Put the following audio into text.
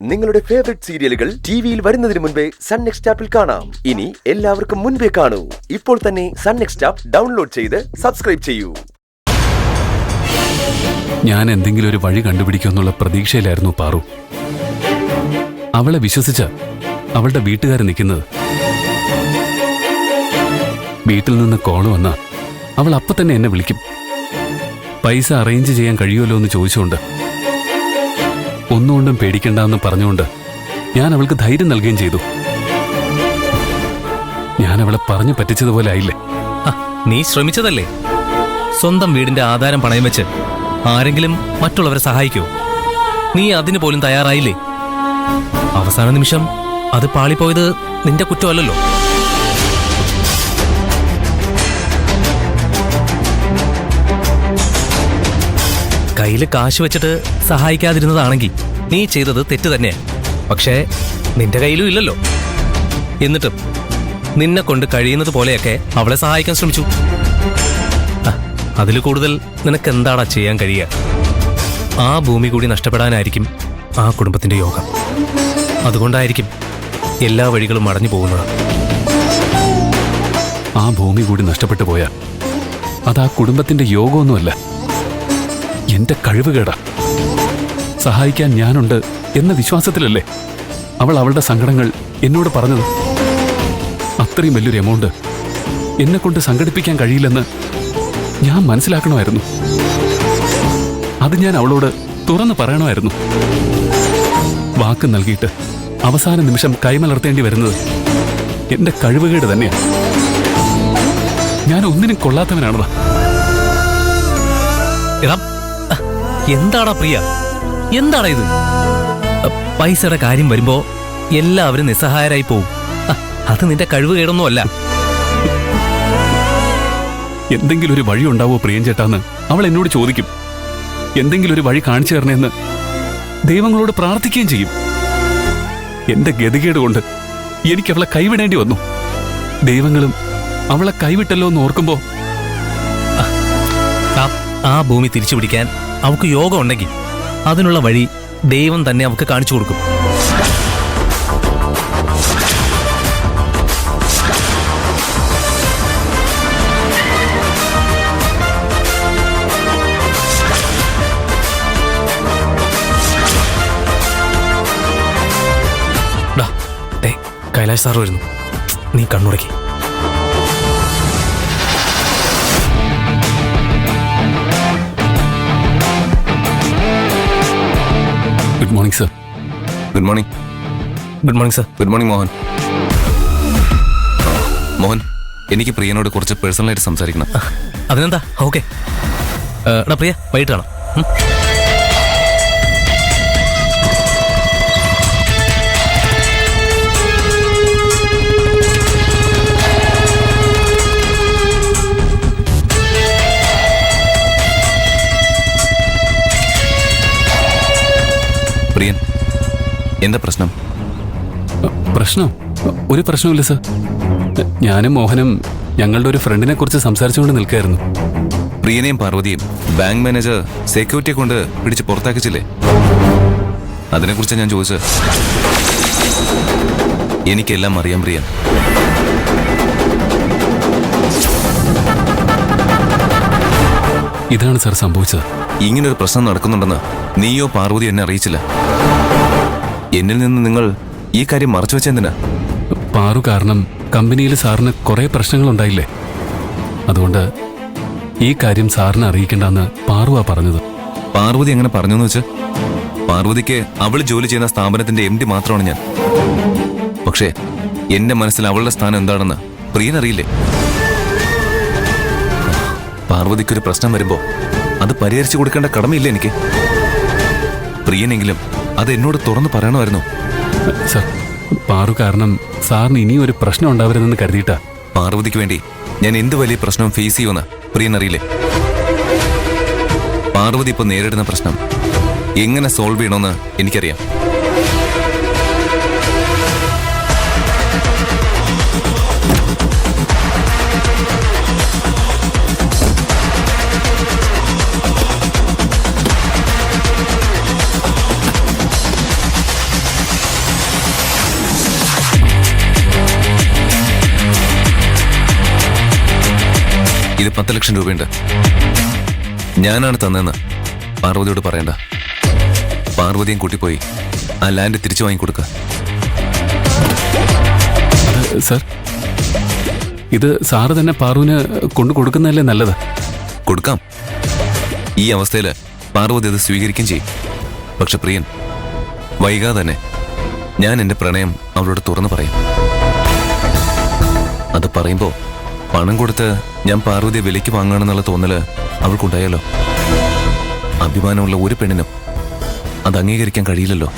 നിങ്ങളുടെ ഫേവറേറ്റ് സീരിയലുകൾ ടിവിയിൽ വരുന്നതിന് മുൻപേ സൺ നെക്സ്റ്റ് ആപ്പിൽ കാണാം. ഇനി എല്ലാവർക്കും മുൻപേ കാണൂ. ഇപ്പോൾ തന്നെ സൺ നെക്സ്റ്റ് ആപ്പ് ഡൗൺലോഡ് ചെയ്ത് സബ്സ്ക്രൈബ് ചെയ്യൂ. ഞാൻ എന്തെങ്കിലും ഒരു വഴി കണ്ടുപിടിക്കുമെന്നുള്ള പ്രതീക്ഷയിലായിരുന്നു പാറു. അവളെ വിശ്വസിച്ച അവളുടെ വീട്ടുകാർ നിൽക്കുന്നത്. വീട്ടിൽ നിന്ന് കോള് വന്ന അവൾ അപ്പൊ തന്നെ എന്നെ വിളിക്കും. പൈസ അറേഞ്ച് ചെയ്യാൻ കഴിയുമല്ലോ എന്ന് ചോദിച്ചുകൊണ്ട്, ഒന്നുകൊണ്ടും പേടിക്കണ്ടെന്ന് പറഞ്ഞുകൊണ്ട് ഞാൻ അവൾക്ക് ധൈര്യം നൽകുകയും ചെയ്തു. ഞാൻ അവളെ പറഞ്ഞു പറ്റിച്ചതുപോലെ ആയില്ലേ? നീ ശ്രമിച്ചതല്ലേ? സ്വന്തം വീടിന്റെ ആധാരം പണയം വെച്ച് ആരെങ്കിലും മറ്റുള്ളവരെ സഹായിക്കോ? നീ അതിന് പോലും തയ്യാറായില്ലേ? അവസാന നിമിഷം അത് പാളിപ്പോയത് നിന്റെ കുറ്റമല്ലല്ലോ. കയ്യില് കാശ് വെച്ചിട്ട് സഹായിക്കാതിരുന്നതാണെങ്കിൽ നീ ചെയ്തത് തെറ്റ് തന്നെയാ. പക്ഷേ നിന്റെ കയ്യിലും ഇല്ലല്ലോ. എന്നിട്ടും നിന്നെ കൊണ്ട് കഴിയുന്നത് പോലെയൊക്കെ അവളെ സഹായിക്കാൻ ശ്രമിച്ചു. അതിൽ കൂടുതൽ നിനക്ക് എന്താടാ ചെയ്യാൻ കഴിയുക? ആ ഭൂമി കൂടി നഷ്ടപ്പെടാനായിരിക്കും ആ കുടുംബത്തിന്റെ യോഗം. അതുകൊണ്ടായിരിക്കും എല്ലാ വഴികളും അടഞ്ഞു പോകുന്നത്. ആ ഭൂമി കൂടി നഷ്ടപ്പെട്ടു പോയാ അത് ആ കുടുംബത്തിന്റെ യോഗമൊന്നുമല്ല, എന്റെ കഴിവുകേടാ. സഹായിക്കാൻ ഞാനുണ്ട് എന്ന വിശ്വാസത്തിലല്ലേ അവൾ അവളുടെ സങ്കടങ്ങൾ എന്നോട് പറഞ്ഞത്. അത്രയും വലിയൊരു എമൗണ്ട് എന്നെ കൊണ്ട് സംഘടിപ്പിക്കാൻ കഴിയില്ലെന്ന് ഞാൻ മനസ്സിലാക്കണമായിരുന്നു. അത് ഞാൻ അവളോട് തുറന്നു പറയണമായിരുന്നു. വാക്ക് നൽകിയിട്ട് അവസാന നിമിഷം കൈമലർത്തേണ്ടി വരുന്നത് എന്റെ കഴിവുകേട് തന്നെയാണ്. ഞാൻ ഒന്നിനും കൊള്ളാത്തവനാണതാ. എന്താടാ പ്രിയ, എന്താടാ ഇത്? പൈസയുടെ കാര്യം വരുമ്പോ എല്ലാവരും നിസ്സഹായരായി പോവും. അത് നിന്റെ കഴിവ് കേടൊന്നുമല്ല. എന്തെങ്കിലും ഒരു വഴി ഉണ്ടാവോ പ്രിയൻ ചേട്ടാന്ന് അവൾ എന്നോട് ചോദിക്കും. എന്തെങ്കിലും ഒരു വഴി കാണിച്ചു തരണേന്ന് ദൈവങ്ങളോട് പ്രാർത്ഥിക്കുകയും ചെയ്യും. എന്റെ ഗതികേട് കൊണ്ട് എനിക്ക് അവളെ കൈവിടേണ്ടി വന്നു. ദൈവങ്ങളും അവളെ കൈവിട്ടല്ലോ എന്ന് ഓർക്കുമ്പോ ആ ഭൂമി തിരിച്ചു പിടിക്കാൻ അവൾക്ക് യോഗം ഉണ്ടെങ്കിൽ അതിനുള്ള വഴി ദൈവം തന്നെ അവൾക്ക് കാണിച്ചു കൊടുക്കും. കൈലാഷ് സാർ വരുന്നു, നീ കണ്ണുടക്കി. Good morning sir. Good morning. Good morning sir. Good morning Mohan. Mohan, എനിക്ക് പ്രിയനോട് കുറച്ച് പേഴ്സണലായിട്ട് സംസാരിക്കണം. അതിനെന്താ? ഓക്കെ പ്രിയ, വൈകിട്ട് കാണാം. പ്രിയൻ, എന്താ പ്രശ്നം? പ്രശ്നം? ഒരു പ്രശ്നമില്ല സർ. ഞാനും മോഹനും ഞങ്ങളുടെ ഒരു ഫ്രണ്ടിനെ കുറിച്ച് സംസാരിച്ചുകൊണ്ട് നിൽക്കുകയായിരുന്നു. പ്രിയനെയും പാർവതിയും ബാങ്ക് മാനേജർ സെക്യൂരിറ്റിയെ കൊണ്ട് പിടിച്ച് പുറത്താക്കിച്ചില്ലേ? അതിനെക്കുറിച്ച് ഞാൻ ചോദിച്ചത്. എനിക്കെല്ലാം അറിയാം പ്രിയൻ. ഇതാണ് സർ സംഭവിച്ചത്. ഇങ്ങനൊരു പ്രശ്നം നടക്കുന്നുണ്ടെന്ന് നീയോ പാർവതിയോ എന്നെ അറിയിച്ചില്ല. എന്നിൽ നിന്ന് നിങ്ങൾ ഈ കാര്യം മറച്ചു വെച്ചെന്തിനാ? പാറു കാരണം കമ്പനിയിൽ സാറിന് കുറെ പ്രശ്നങ്ങളുണ്ടായില്ലേ? അതുകൊണ്ട് ഈ കാര്യം സാറിനെ അറിയിക്കണ്ടെന്ന് പാറുവാ പറഞ്ഞത്. പാർവതി എങ്ങനെ പറഞ്ഞെന്ന് വെച്ച്? പാർവതിക്ക് അവൾ ജോലി ചെയ്യുന്ന സ്ഥാപനത്തിന്റെ MD മാത്രമാണ് ഞാൻ. പക്ഷേ എന്റെ മനസ്സിൽ അവളുടെ സ്ഥാനം എന്താണെന്ന് പ്രിയനറിയില്ലേ? പാർവതിക്കൊരു പ്രശ്നം വരുമ്പോ അത് പരിഹരിച്ചു കൊടുക്കേണ്ട കടമയില്ല എനിക്ക്. പ്രിയനെങ്കിലും അത് എന്നോട് തുറന്നു പറയണമായിരുന്നു. സർ, പാറു കാരണം സാറിന് ഇനിയും ഒരു പ്രശ്നം ഉണ്ടാവരുതെന്ന് കരുതിയിട്ടാ. പാർവതിക്ക് വേണ്ടി ഞാൻ എന്ത് വലിയ പ്രശ്നവും ഫേസ് ചെയ്യുമെന്ന് പ്രിയനറിയില്ലേ? പാർവതി ഇപ്പൊ നേരിടുന്ന പ്രശ്നം എങ്ങനെ സോൾവ് ചെയ്യണമെന്ന് എനിക്കറിയാം. ഇത് 10 ലക്ഷം രൂപയുണ്ട്. ഞാനാണ് തന്നെന്ന് പാർവതിയോട് പറയണ്ട. പാർവതിയും കൂട്ടിപ്പോയി ആ ലാൻഡ് തിരിച്ചു വാങ്ങിക്കൊടുക്ക. സർ, ഇത് സാറ് തന്നെ പാറുവിന് കൊണ്ടു കൊടുക്കുന്നതല്ലേ നല്ലത്? കൊടുക്കാം. ഈ അവസ്ഥയില് പാർവതി അത് സ്വീകരിക്കുകയും ചെയ്യും. പക്ഷെ പ്രിയൻ, വൈകാതെ തന്നെ ഞാൻ എന്റെ പ്രണയം അവളോട് തുറന്നു പറയും. അത് പറയുമ്പോ പണം കൊടുത്ത് ഞാൻ പാർവതിയെ വിലയ്ക്ക് വാങ്ങണമെന്നുള്ള തോന്നല് അവൾക്കുണ്ടായല്ലോ. അഭിമാനമുള്ള ഒരു പെണ്ണിനും അത് അംഗീകരിക്കാൻ കഴിയില്ലല്ലോ.